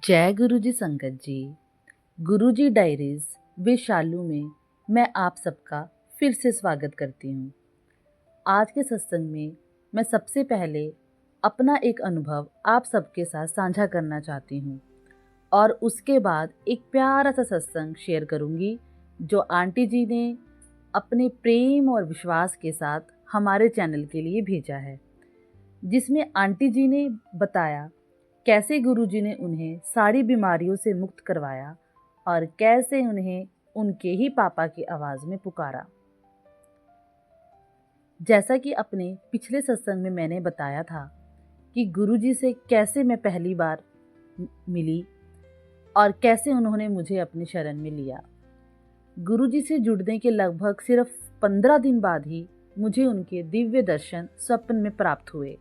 जय गुरुजी संगत जी। गुरुजी डायरीज वे शालू में मैं आप सबका फिर से स्वागत करती हूँ। आज के सत्संग में मैं सबसे पहले अपना एक अनुभव आप सबके साथ साझा करना चाहती हूँ और उसके बाद एक प्यारा सा सत्संग शेयर करूँगी जो आंटी जी ने अपने प्रेम और विश्वास के साथ हमारे चैनल के लिए भेजा है, जिसमें आंटी जी ने बताया कैसे गुरुजी ने उन्हें सारी बीमारियों से मुक्त करवाया और कैसे उन्हें उनके ही पापा की आवाज़ में पुकारा। जैसा कि अपने पिछले सत्संग में मैंने बताया था कि गुरुजी से कैसे मैं पहली बार मिली और कैसे उन्होंने मुझे अपनी शरण में लिया। गुरुजी से जुड़ने के लगभग सिर्फ 15 दिन बाद ही मुझे उनके दिव्य दर्शन स्वप्न में प्राप्त हुए।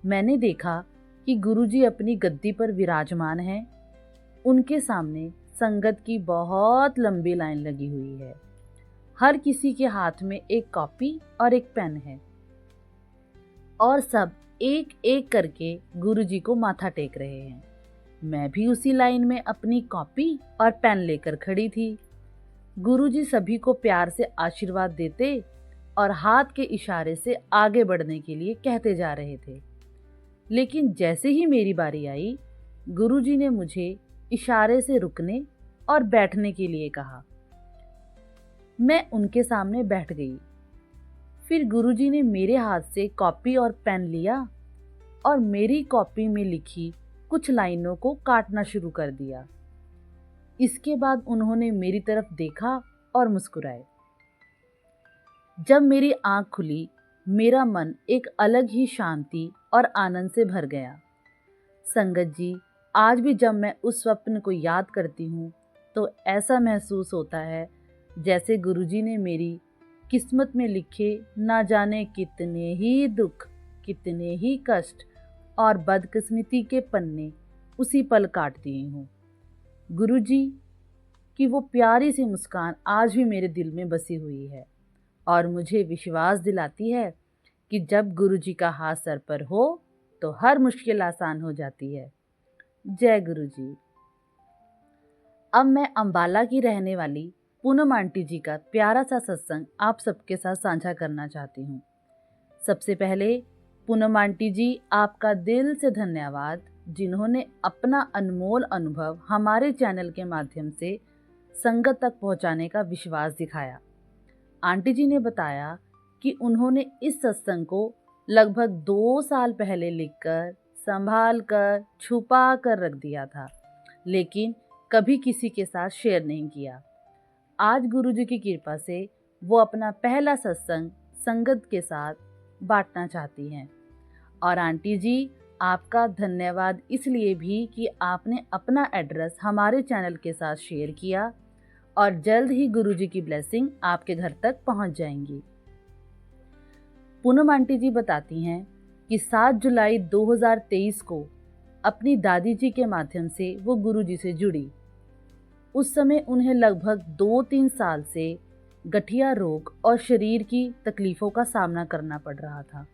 मैंने देखा कि गुरुजी अपनी गद्दी पर विराजमान हैं। उनके सामने संगत की बहुत लंबी लाइन लगी हुई है। हर किसी के हाथ में एक कॉपी और एक पेन है और सब एक एक करके गुरुजी को माथा टेक रहे हैं। मैं भी उसी लाइन में अपनी कॉपी और पेन लेकर खड़ी थी। गुरुजी सभी को प्यार से आशीर्वाद देते और हाथ के इशारे से आगे बढ़ने के लिए कहते जा रहे थे। लेकिन जैसे ही मेरी बारी आई, गुरुजी ने मुझे इशारे से रुकने और बैठने के लिए कहा। मैं उनके सामने बैठ गई। फिर गुरुजी ने मेरे हाथ से कॉपी और पेन लिया और मेरी कॉपी में लिखी कुछ लाइनों को काटना शुरू कर दिया। इसके बाद उन्होंने मेरी तरफ देखा और मुस्कुराए। जब मेरी आंख खुली, मेरा मन एक अलग ही शांति और आनंद से भर गया। संगत जी, आज भी जब मैं उस स्वप्न को याद करती हूँ तो ऐसा महसूस होता है जैसे गुरुजी ने मेरी किस्मत में लिखे ना जाने कितने ही दुख, कितने ही कष्ट और बदकिस्मती के पन्ने उसी पल काट दिए हों। गुरुजी की वो प्यारी सी मुस्कान आज भी मेरे दिल में बसी हुई है और मुझे विश्वास दिलाती है कि जब गुरुजी का हाथ सर पर हो तो हर मुश्किल आसान हो जाती है। जय गुरुजी। अब मैं अंबाला की रहने वाली पूनम आंटी जी का प्यारा सा सत्संग आप सबके साथ साझा करना चाहती हूँ। सबसे पहले पूनम आंटी जी, आपका दिल से धन्यवाद जिन्होंने अपना अनमोल अनुभव हमारे चैनल के माध्यम से संगत तक पहुँचाने का विश्वास दिखाया। आंटी जी ने बताया कि उन्होंने इस सत्संग को लगभग 2 साल पहले लिखकर, संभाल कर, छुपा कर रख दिया था, लेकिन कभी किसी के साथ शेयर नहीं किया। आज गुरुजी की कृपा से वो अपना पहला सत्संग संगत के साथ बांटना चाहती हैं। और आंटी जी, आपका धन्यवाद इसलिए भी कि आपने अपना एड्रेस हमारे चैनल के साथ शेयर किया और जल्द ही गुरुजी की ब्लेसिंग आपके घर तक पहुंच जाएंगी। पूनम आंटी जी बताती हैं कि 7 जुलाई 2023 को अपनी दादी जी के माध्यम से वो गुरुजी से जुड़ी। उस समय उन्हें लगभग 2-3 साल से गठिया रोग और शरीर की तकलीफ़ों का सामना करना पड़ रहा था।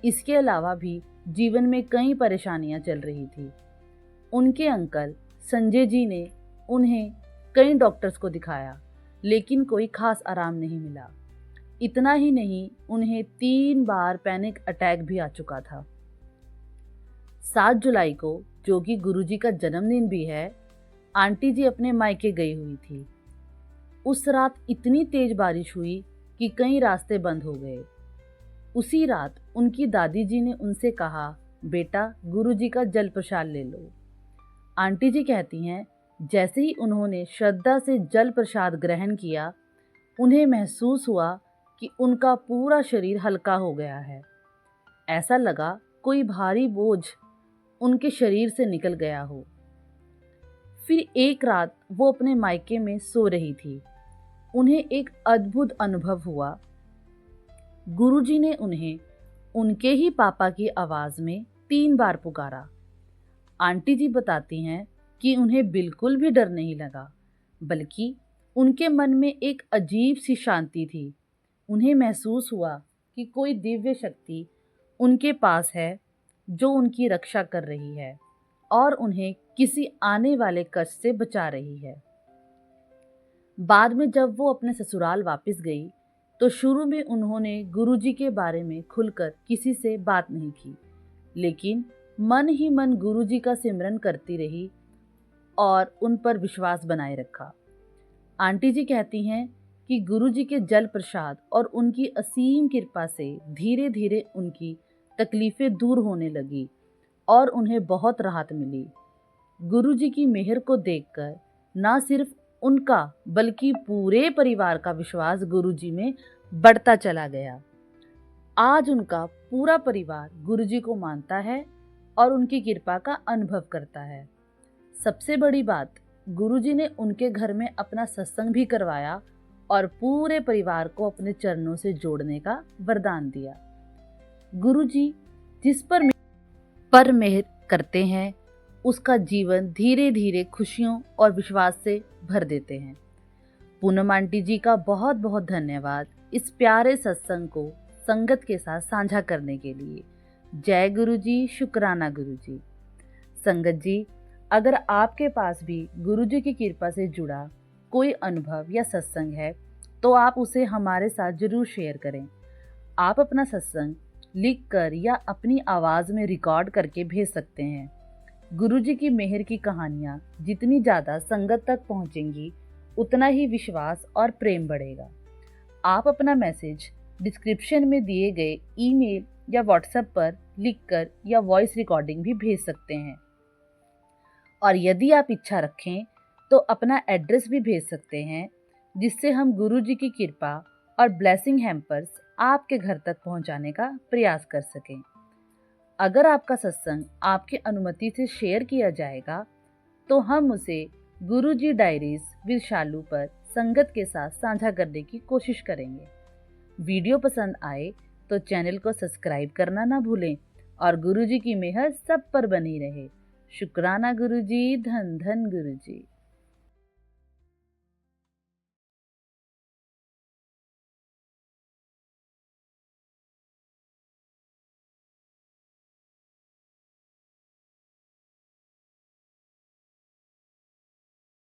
इसके अलावा भी जीवन में कई परेशानियां चल रही थी। उनके अंकल संजय जी ने उन्हें कई डॉक्टर्स को दिखाया, लेकिन कोई खास आराम नहीं मिला। इतना ही नहीं, उन्हें 3 बार पैनिक अटैक भी आ चुका था। 7 जुलाई को, जो कि गुरुजी का जन्मदिन भी है, आंटी जी अपने मायके गई हुई थी। उस रात इतनी तेज बारिश हुई कि कई रास्ते बंद हो गए। उसी रात उनकी दादी जी ने उनसे कहा, बेटा गुरुजी का जल प्रसाद ले लो। आंटी जी कहती हैं, जैसे ही उन्होंने श्रद्धा से जल प्रसाद ग्रहण किया, उन्हें महसूस हुआ कि उनका पूरा शरीर हल्का हो गया है। ऐसा लगा कोई भारी बोझ उनके शरीर से निकल गया हो। फिर एक रात वो अपने मायके में सो रही थी। उन्हें एक अद्भुत अनुभव हुआ। गुरुजी ने उन्हें उनके ही पापा की आवाज़ में 3 बार पुकारा। आंटी जी बताती हैं कि उन्हें बिल्कुल भी डर नहीं लगा, बल्कि उनके मन में एक अजीब सी शांति थी। उन्हें महसूस हुआ कि कोई दिव्य शक्ति उनके पास है जो उनकी रक्षा कर रही है और उन्हें किसी आने वाले कष्ट से बचा रही है। बाद में जब वो अपने ससुराल वापस गई तो शुरू में उन्होंने गुरुजी के बारे में खुलकर किसी से बात नहीं की, लेकिन मन ही मन गुरुजी का सिमरन करती रही और उन पर विश्वास बनाए रखा। आंटी जी कहती हैं कि गुरुजी के जल प्रसाद और उनकी असीम कृपा से धीरे धीरे उनकी तकलीफ़ें दूर होने लगी और उन्हें बहुत राहत मिली। गुरुजी की मेहर को देखकर ना सिर्फ उनका बल्कि पूरे परिवार का विश्वास गुरुजी में बढ़ता चला गया। आज उनका पूरा परिवार गुरुजी को मानता है और उनकी कृपा का अनुभव करता है। सबसे बड़ी बात, गुरुजी ने उनके घर में अपना सत्संग भी करवाया और पूरे परिवार को अपने चरणों से जोड़ने का वरदान दिया। गुरुजी जिस पर मेहर करते हैं उसका जीवन धीरे धीरे खुशियों और विश्वास से भर देते हैं। पूनम आंटी जी का बहुत बहुत धन्यवाद इस प्यारे सत्संग को संगत के साथ साझा करने के लिए। जय गुरुजी, शुक्राना गुरुजी। संगत जी, अगर आपके पास भी गुरुजी की कृपा से जुड़ा कोई अनुभव या सत्संग है तो आप उसे हमारे साथ जरूर शेयर करें। आप अपना सत्संग लिखकर या अपनी आवाज़ में रिकॉर्ड करके भेज सकते हैं। गुरुजी की मेहर की कहानियाँ जितनी ज़्यादा संगत तक पहुँचेंगी उतना ही विश्वास और प्रेम बढ़ेगा। आप अपना मैसेज डिस्क्रिप्शन में दिए गए ईमेल या व्हाट्सएप पर लिखकर या वॉइस रिकॉर्डिंग भी भेज सकते हैं। और यदि आप इच्छा रखें तो अपना एड्रेस भी भेज सकते हैं, जिससे हम गुरुजी की कृपा और ब्लेसिंग हैम्पर्स आपके घर तक पहुंचाने का प्रयास कर सकें। अगर आपका सत्संग आपकी अनुमति से शेयर किया जाएगा तो हम उसे गुरुजी डायरीज विद शालू पर संगत के साथ साझा करने की कोशिश करेंगे। वीडियो पसंद आए तो चैनल को सब्सक्राइब करना ना भूलें और गुरुजी की मेहर सब पर बनी रहे। शुक्राना गुरुजी, धन धन गुरुजी।